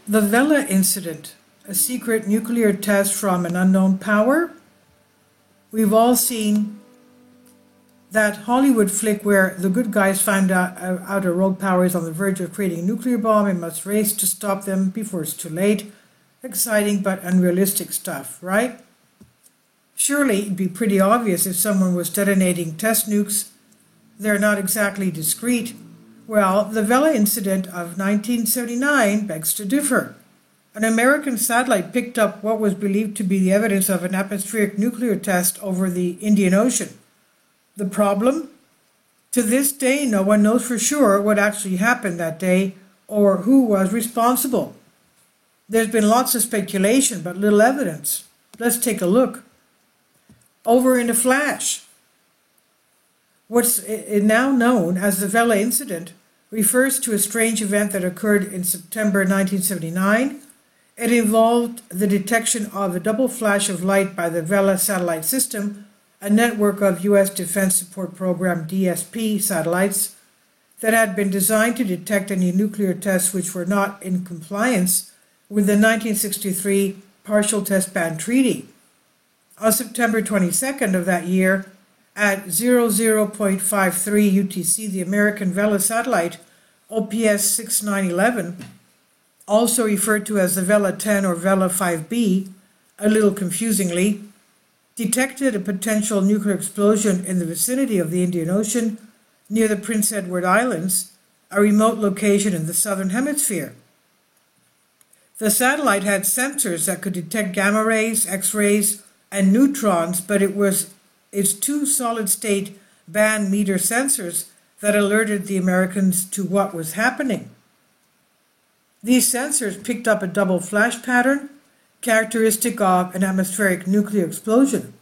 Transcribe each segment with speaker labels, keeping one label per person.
Speaker 1: The Vela incident, a secret nuclear test from an unknown power. We've all seen that Hollywood flick where the good guys find out a rogue power is on the verge of creating a nuclear bomb and must race to stop them before it's too late. Exciting but unrealistic stuff, right? Surely it'd be pretty obvious if someone was detonating test nukes. They're not exactly discreet. Well, the Vela incident of 1979 begs to differ. An American satellite picked up what was believed to be the evidence of an atmospheric nuclear test over the Indian Ocean. The problem? To this day, no one knows for sure what actually happened that day or who was responsible. There's been lots of speculation, but little evidence. Let's take a look. Over in a flash. What's now known as the Vela incident refers to a strange event that occurred in September 1979. It involved the detection of a double flash of light by the Vela satellite system, a network of U.S. Defense Support Program DSP satellites that had been designed to detect any nuclear tests which were not in compliance with the 1963 Partial Test Ban Treaty. On September 22nd of that year, at 00.53 UTC, the American Vela satellite, OPS 6911, also referred to as the Vela 10 or Vela 5B, a little confusingly, detected a potential nuclear explosion in the vicinity of the Indian Ocean near the Prince Edward Islands, a remote location in the southern hemisphere. The satellite had sensors that could detect gamma rays, X-rays, and neutrons, but it was its two solid-state band meter sensors that alerted the Americans to what was happening. These sensors picked up a double flash pattern, characteristic of an atmospheric nuclear explosion.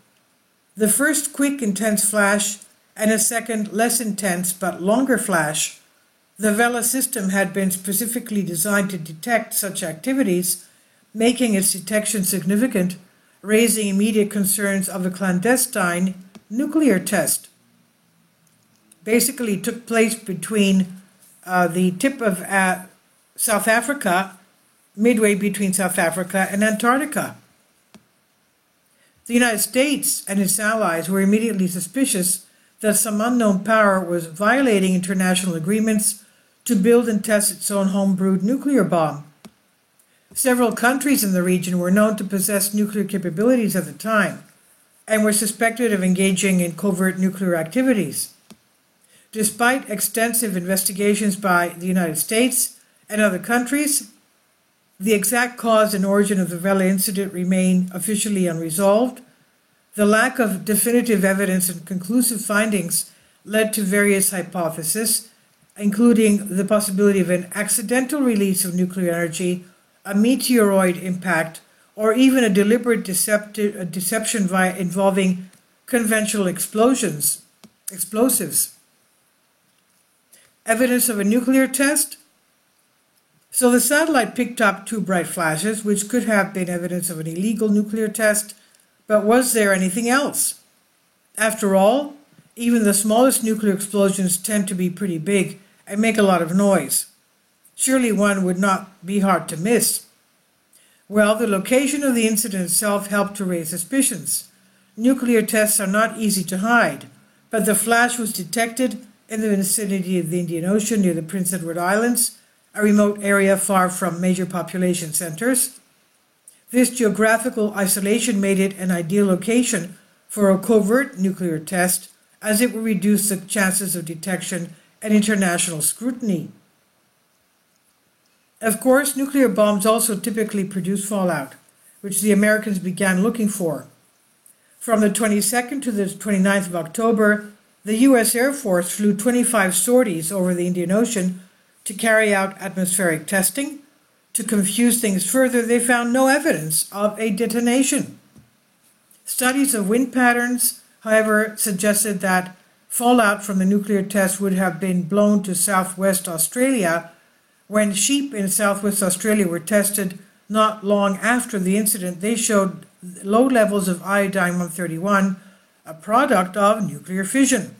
Speaker 1: The first quick, intense flash and a second, less intense but longer flash. The Vela system had been specifically designed to detect such activities, making its detection significant, raising immediate concerns of a clandestine nuclear test. Basically took place between the tip of South Africa, midway between South Africa and Antarctica. The United States and its allies were immediately suspicious that some unknown power was violating international agreements to build and test its own home-brewed nuclear bomb. Several countries in the region were known to possess nuclear capabilities at the time and were suspected of engaging in covert nuclear activities. Despite extensive investigations by the United States and other countries, the exact cause and origin of the Vela incident remain officially unresolved. The lack of definitive evidence and conclusive findings led to various hypotheses, including the possibility of an accidental release of nuclear energy, a meteoroid impact, or even a deliberate deception involving conventional explosives. Evidence of a nuclear test? So the satellite picked up two bright flashes, which could have been evidence of an illegal nuclear test, but was there anything else? After all, even the smallest nuclear explosions tend to be pretty big and make a lot of noise. Surely one would not be hard to miss. Well, the location of the incident itself helped to raise suspicions. Nuclear tests are not easy to hide, but the flash was detected in the vicinity of the Indian Ocean near the Prince Edward Islands, a remote area far from major population centers. This geographical isolation made it an ideal location for a covert nuclear test, as it would reduce the chances of detection and international scrutiny. Of course, nuclear bombs also typically produce fallout, which the Americans began looking for. From the 22nd to the 29th of October, the U.S. Air Force flew 25 sorties over the Indian Ocean to carry out atmospheric testing. To confuse things further, they found no evidence of a detonation. Studies of wind patterns, however, suggested that fallout from the nuclear test would have been blown to southwest Australia. When sheep in southwest Australia were tested not long after the incident, they showed low levels of iodine-131, a product of nuclear fission.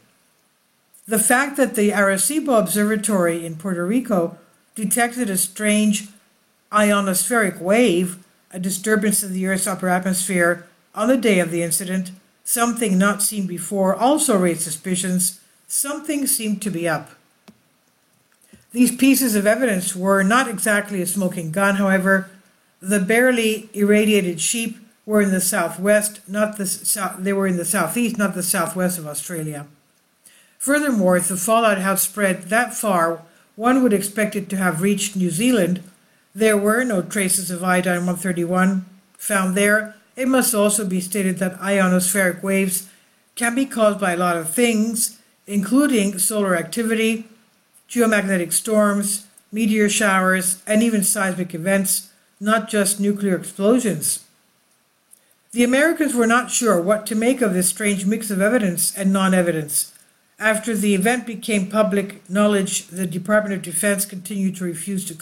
Speaker 1: The fact that the Arecibo Observatory in Puerto Rico detected a strange ionospheric wave, a disturbance of the Earth's upper atmosphere on the day of the incident, something not seen before, also raised suspicions. Something seemed to be up. These pieces of evidence were not exactly a smoking gun, however. The barely irradiated sheep were in the southwest, they were in the southeast, not the southwest of Australia. Furthermore, if the fallout had spread that far, one would expect it to have reached New Zealand. There were no traces of iodine-131 found there. It must also be stated that ionospheric waves can be caused by a lot of things, including solar activity, geomagnetic storms, meteor showers, and even seismic events, not just nuclear explosions. The Americans were not sure what to make of this strange mix of evidence and non-evidence. After the event became public knowledge, the Department of Defense continued to refuse to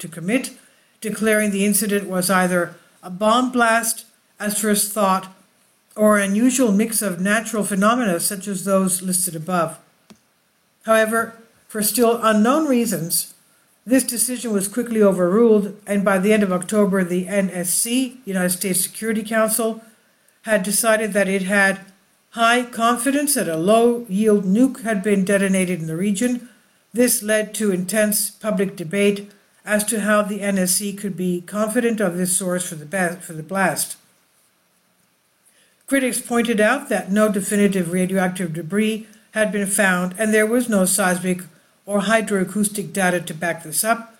Speaker 1: commit, declaring the incident was either a bomb blast, as first thought, or an unusual mix of natural phenomena such as those listed above. However, for still unknown reasons, this decision was quickly overruled, and by the end of October, the NSC, United States Security Council, had decided that it had high confidence that a low-yield nuke had been detonated in the region. This led to intense public debate as to how the NSC could be confident of this source for the blast. Critics pointed out that no definitive radioactive debris had been found, and there was no seismic or hydroacoustic data to back this up.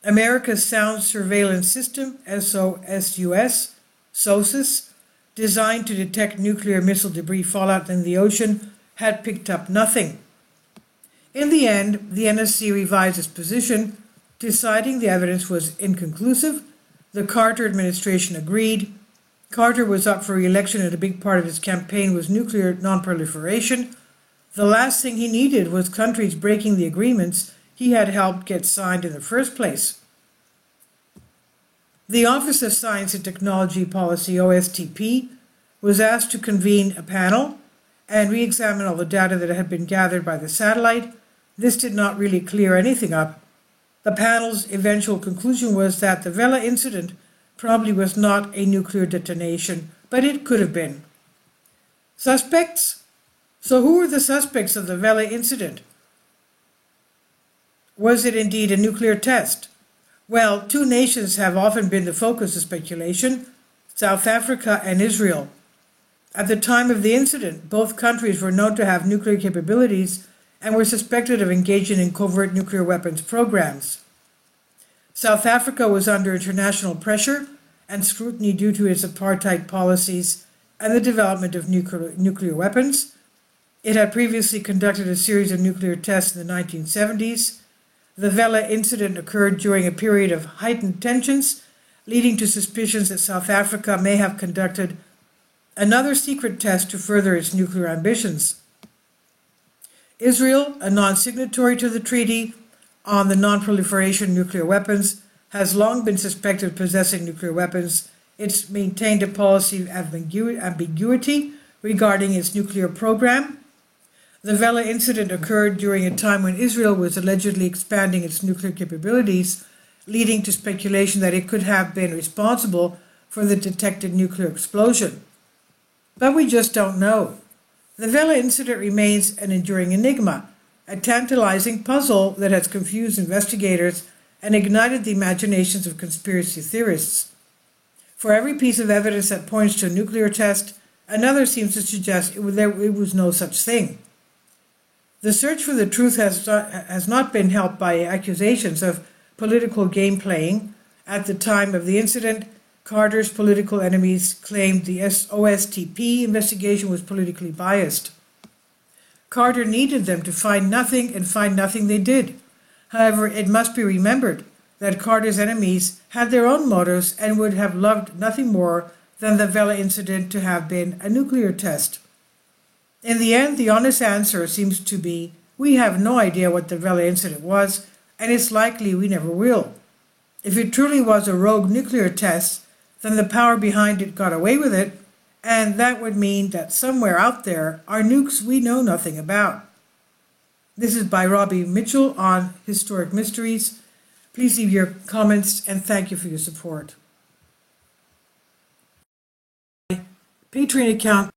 Speaker 1: America's Sound Surveillance System, SOSUS, designed to detect nuclear missile debris fallout in the ocean, had picked up nothing. In the end, the NSC revised its position, deciding the evidence was inconclusive. The Carter administration agreed. Carter was up for re-election, and a big part of his campaign was nuclear non-proliferation. The last thing he needed was countries breaking the agreements he had helped get signed in the first place. The Office of Science and Technology Policy, OSTP, was asked to convene a panel and re-examine all the data that had been gathered by the satellite. This did not really clear anything up. The panel's eventual conclusion was that the Vela incident probably was not a nuclear detonation, but it could have been. Suspects? So who were the suspects of the Vela incident? Was it indeed a nuclear test? Well, two nations have often been the focus of speculation, South Africa and Israel. At the time of the incident, both countries were known to have nuclear capabilities and were suspected of engaging in covert nuclear weapons programs. South Africa was under international pressure and scrutiny due to its apartheid policies and the development of nuclear weapons. It had previously conducted a series of nuclear tests in the 1970s. The Vela incident occurred during a period of heightened tensions, leading to suspicions that South Africa may have conducted another secret test to further its nuclear ambitions. Israel, a non-signatory to the Treaty on the Non-Proliferation of Nuclear Weapons, has long been suspected of possessing nuclear weapons. It's maintained a policy of ambiguity regarding its nuclear program. The Vela incident occurred during a time when Israel was allegedly expanding its nuclear capabilities, leading to speculation that it could have been responsible for the detected nuclear explosion. But we just don't know. The Vela incident remains an enduring enigma, a tantalizing puzzle that has confused investigators and ignited the imaginations of conspiracy theorists. For every piece of evidence that points to a nuclear test, another seems to suggest it was no such thing. The search for the truth has not been helped by accusations of political game playing. At the time of the incident, Carter's political enemies claimed the OSTP investigation was politically biased. Carter needed them to find nothing, and find nothing they did. However, it must be remembered that Carter's enemies had their own motives and would have loved nothing more than the Vela incident to have been a nuclear test. In the end, the honest answer seems to be, we have no idea what the Vela incident was, and it's likely we never will. If it truly was a rogue nuclear test, then the power behind it got away with it, and that would mean that somewhere out there are nukes we know nothing about. This is by Robbie Mitchell on Historic Mysteries. Please leave your comments and thank you for your support. Patreon account.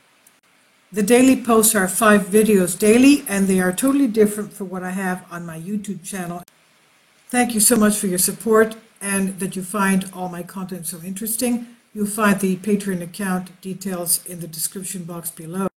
Speaker 1: The daily posts are 5 videos daily, and they are totally different from what I have on my YouTube channel. Thank you so much for your support and that you find all my content so interesting. You'll find the Patreon account details in the description box below.